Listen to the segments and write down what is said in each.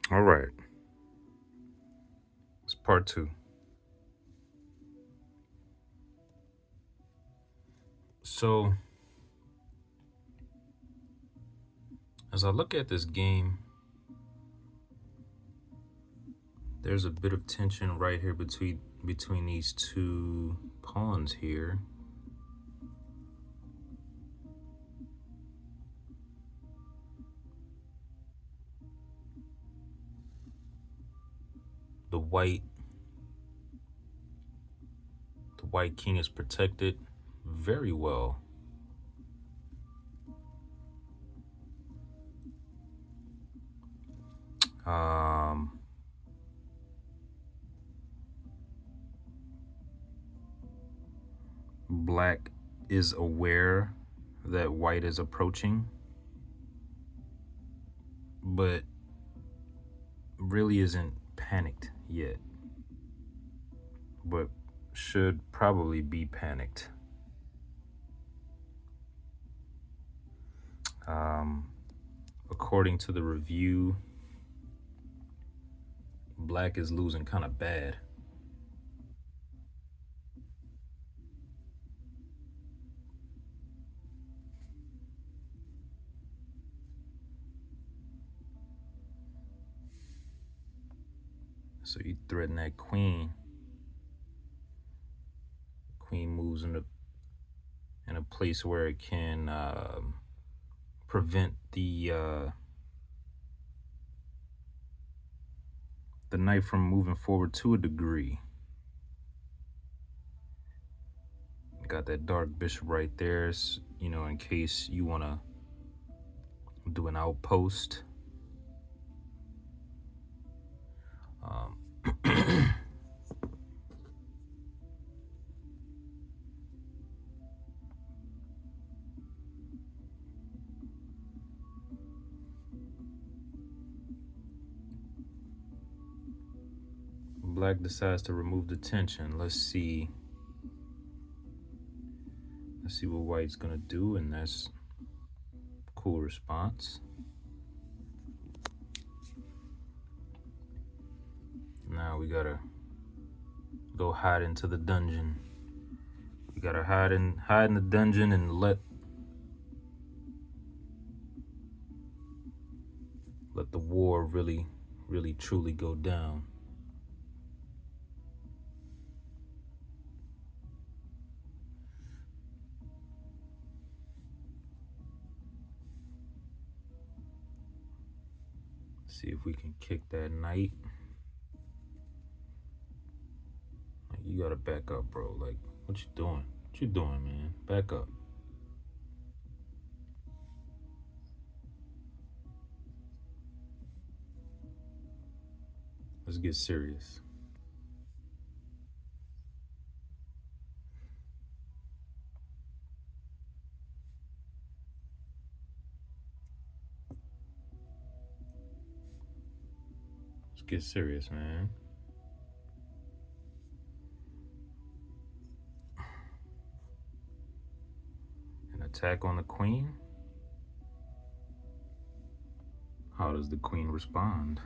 All right, it's part two. So, as I look at this game, there's a bit of tension right here between these two pawns here. The white the white king is protected very well. Um, Black is aware that white is approaching, but really isn't panicked yet, but should probably be panicked. Um, According to the review, Black is losing kind of bad. So you threaten that queen. Queen moves in a place where it can prevent the knight from moving forward to a degree. Got that dark bishop right there, in case you want to do an outpost. Um, Black decides to remove the tension. Let's see. Let's see what White's gonna do, and that's a cool response. Now we gotta go hide into the dungeon. We gotta hide in the dungeon and let the war really, really, truly go down. See if we can kick that knight. Like, you gotta back up, bro. Like, what you doing? What you doing, man? Back up. Let's get serious. Let's get serious, man. An attack on the queen? How does the queen respond?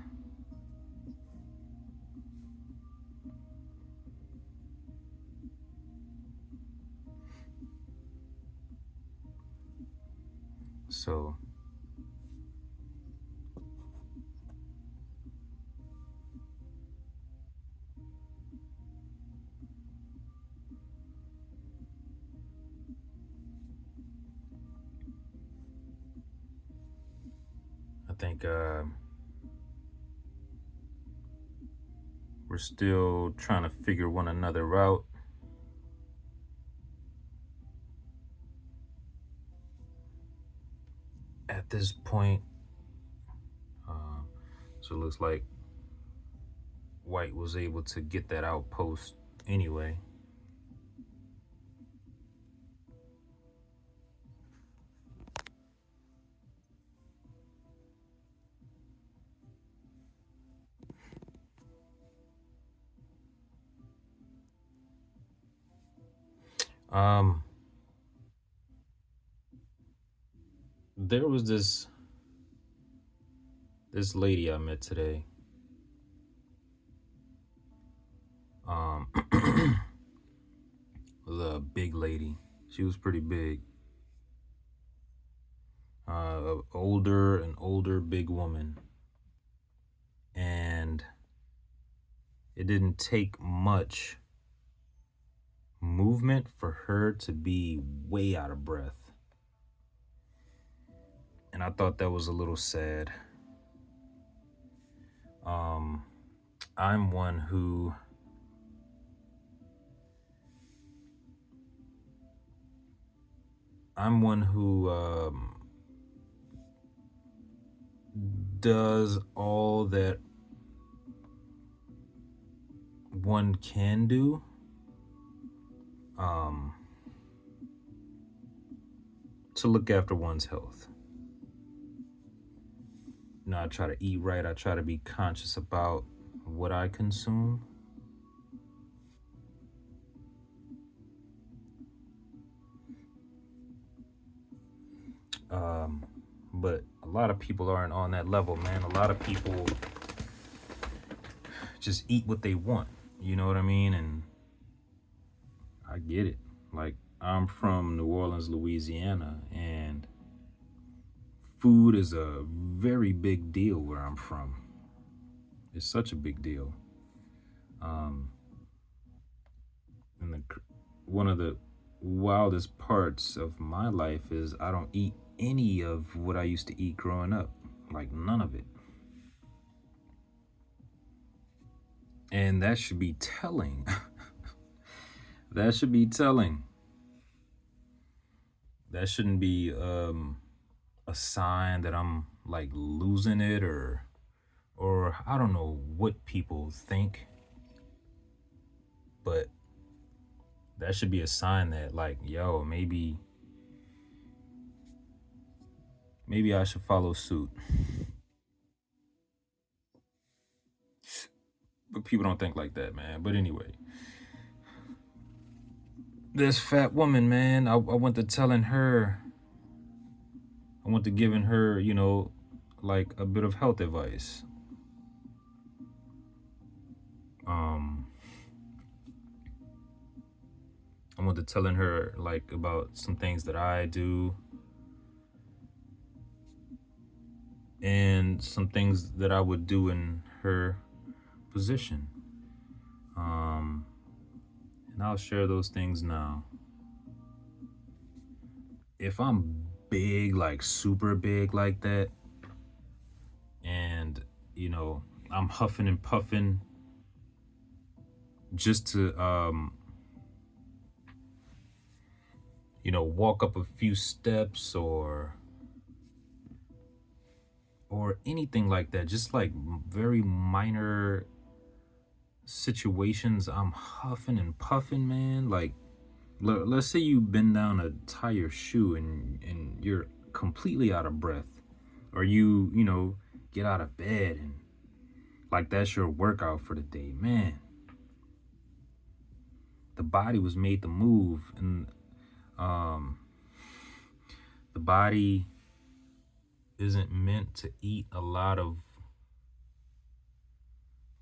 So, I think we're still trying to figure one another out. At this point, uh, so it looks like White was able to get that outpost anyway. Um, there was this This lady I met today, um, was a big lady. She was pretty big. An older big woman. And it didn't take much movement for her to be way out of breath. And I thought that was a little sad. Um, I'm one who does all that one can do. To look after one's health. You know, I try to eat right. I try to be conscious about what I consume. But a lot of people aren't on that level, man. A lot of people just eat what they want. You know what I mean? And I get it. Like, I'm from New Orleans, Louisiana, and food is a very big deal where I'm from. It's such a big deal. And one of the wildest parts of my life is I don't eat any of what I used to eat growing up. Like, none of it. And that should be telling. That should be telling. That shouldn't be a sign that I'm like losing it, or I don't know what people think, but that should be a sign that, like, yo, maybe I should follow suit. But people don't think like that, man. But anyway, this fat woman, man, I went to telling her, I went to giving her, you know, like a bit of health advice. I went to telling her like about some things that I do and some things that I would do in her position. And I'll share those things now. If I'm big, like super big like that, and you know, I'm huffing and puffing just to you know, walk up a few steps or anything like that, just like very minor situations, I'm huffing and puffing, man. Like, let's say you bend down to tie your shoe and you're completely out of breath, or you know, get out of bed and like that's your workout for the day, man. The body was made to move, and the body isn't meant to eat a lot of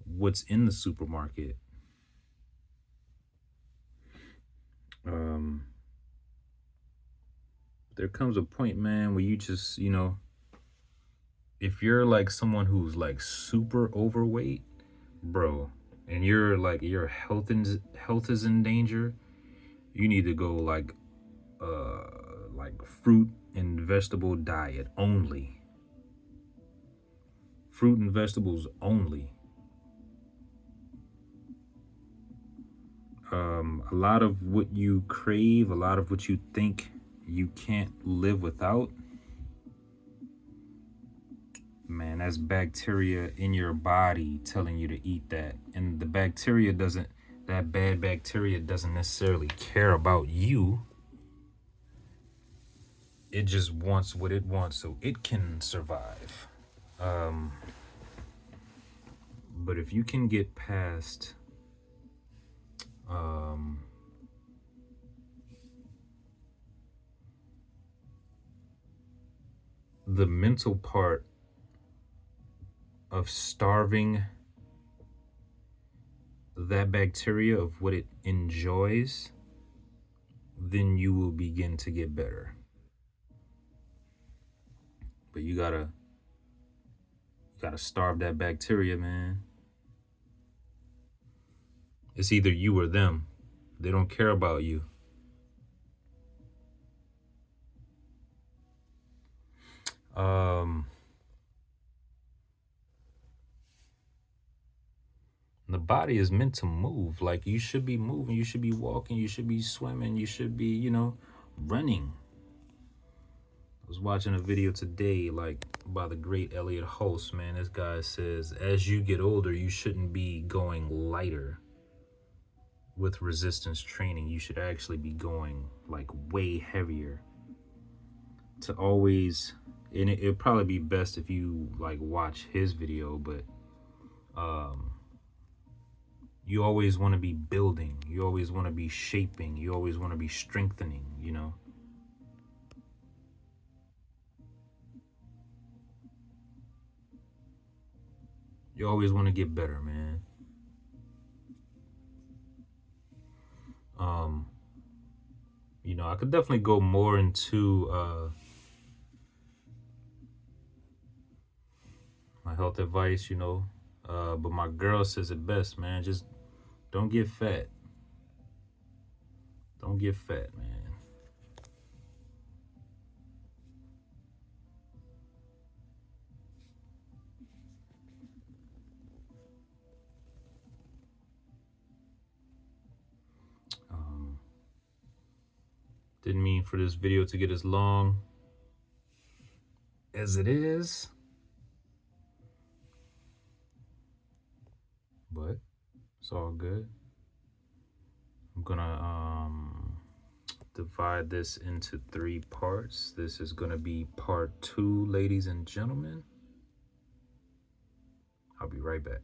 what's in the supermarket. There comes a point, man, where you just, you know, if you're like someone who's like super overweight, bro, and you're like your health is in danger, you need to go like fruit and vegetable diet only. Fruit and vegetables only. A lot of what you crave, a lot of what you think you can't live without, man, that's bacteria in your body telling you to eat that. And the bacteria doesn't, that bad bacteria doesn't necessarily care about you. It just wants what it wants so it can survive. But if you can get past the mental part of starving that bacteria of what it enjoys, then you will begin to get better. But you gotta starve that bacteria, man. It's either you or them. They don't care about you. The body is meant to move. Like, you should be moving, you should be walking, you should be swimming, you should be, running. I was watching a video today, like, by the great Elliot Hulse, man. This guy says, as you get older, you shouldn't be going lighter with resistance training. You should actually be going, like, way heavier. To always, and it'd probably be best if you, like, watch his video, but you always want to be building, you always want to be shaping, you always want to be strengthening, you always want to get better, man. I could definitely go more into my health advice, but my girl says it best, man. Just don't get fat. Don't get fat, man. Didn't mean for this video to get as long as it is, but it's all good. I'm gonna divide this into 3 parts. This is gonna be part 2, ladies and gentlemen. I'll be right back.